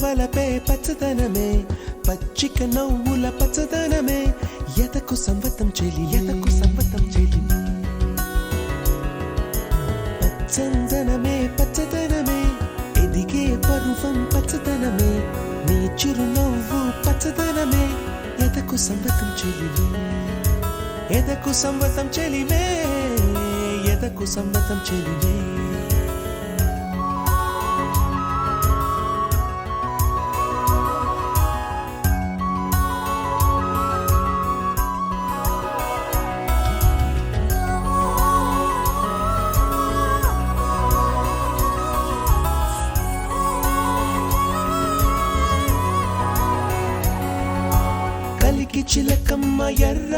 వలపే పచ్చదనమే పచ్చిక నవ్వుల పచ్చదనమే ఎదకు సంవతం చెలి ఎదకు సంవతం చెలి పచ్చందనమే పచ్చదనమే ఎదిగే పరువం పచ్చదనమే నీ చిరునవ్వు పచ్చదనమే ఎదకు సంవతం చెలివే ఎదకు సంవతం చెలివే ఎదకు సంవతం చెలివే కలికి చిలకమ్మ ఎర్ర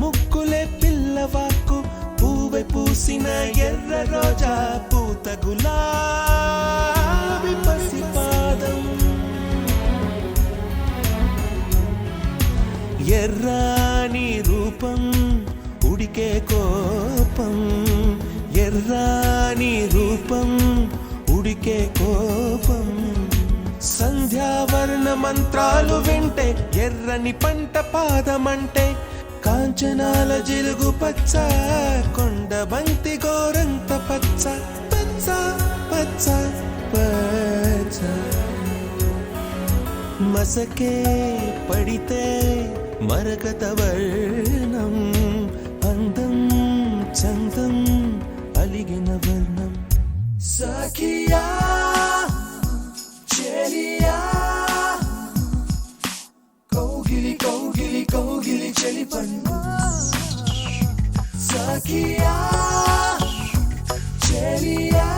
ముక్కులే పిల్లవాకు పూవె పూసిన ఎర్ర రోజా పూత గులాబీ పసిపాదం ఎర్రాని రూపం ఉడికే కోపం ఎర్రాని రూపం ఉడికే కోపం సంధ్యావర్ణ మంత్రాలు వింటే ఎర్రని పంట పాదమంటే కాంచనాల జిలుగు పచ్చ కొండ బంతి గోరంత పచ్చ పచ్చ పచ్చ పచ్చ మసకే పడితే మరకత వర్ణం అందం చందం అలిగిన వర్ణం సఖియా కౌగిలి కౌగిలి కౌగిలి చెలి పండు సఖియా చెలియా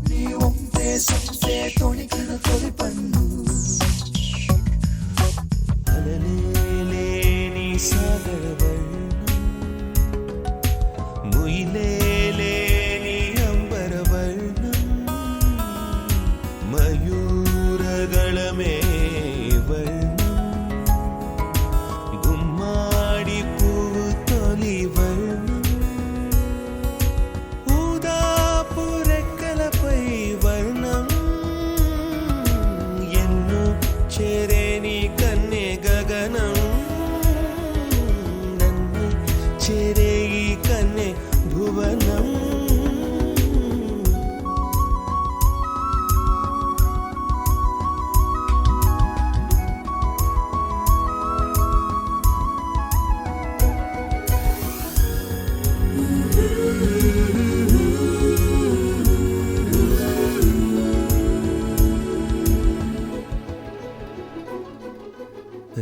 నీ ఒంపే సొంపే తొణికిన తొలి పండు అలలేని సాగర వర్ణం ముయిలేని అంబర వర్ణం మయూరగళమే వర్ణం గుమ్మాడి పువ్వు తొలి వర్ణం ఊదాపు రెక్కలపై వర్ణం ఎన్ను చేరేని కన్నె గగనం నన్ను చేరే ఈ కన్నె భువనం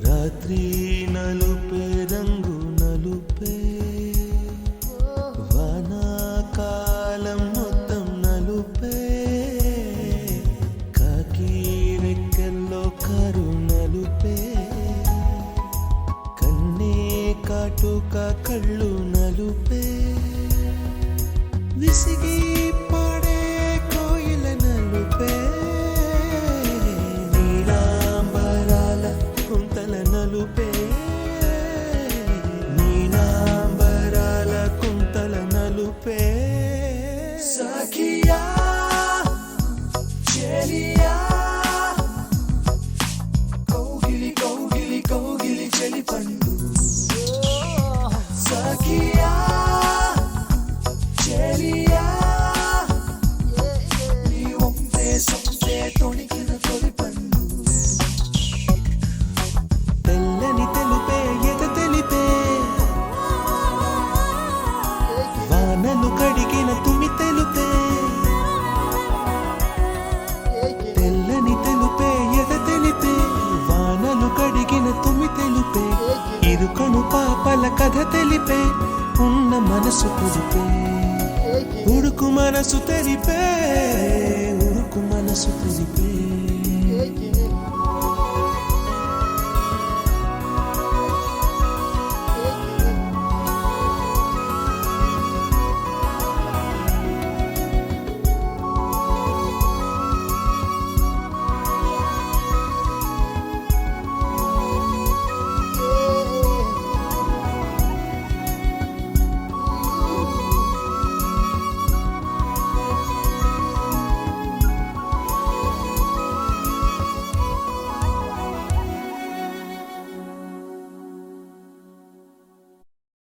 రాత్రి నలుపే రంగు నలుపే వానాకాలం మొత్తం నలుపే కాకి రెక్కల్లో కారు నలుపే కన్నే కాటుక కళ్ళు నలుపే విసిగి పాడే కోయిల నలుపే నలుపే నీలాంబరాల కుంతల నలుపే సఖియా చెలియా కౌగిలి కౌగిలి కౌగిలి చెలి పండు సఖియా చెలియా నీ ఒంపే సొంపే తొణికిన తొలి పండు వానలు కడిగిన తుమి తెలుపే తెల్లని తెలుపే ఎద తెలిపే వానలు కడిగిన తుమి తెలుపే ఇరుకను పాపల కథ తెలిపే ఉన్న మనసు తెలిపే ఉడుకు మనసు తెలిపే ఉడుకు మనసు తెలిపే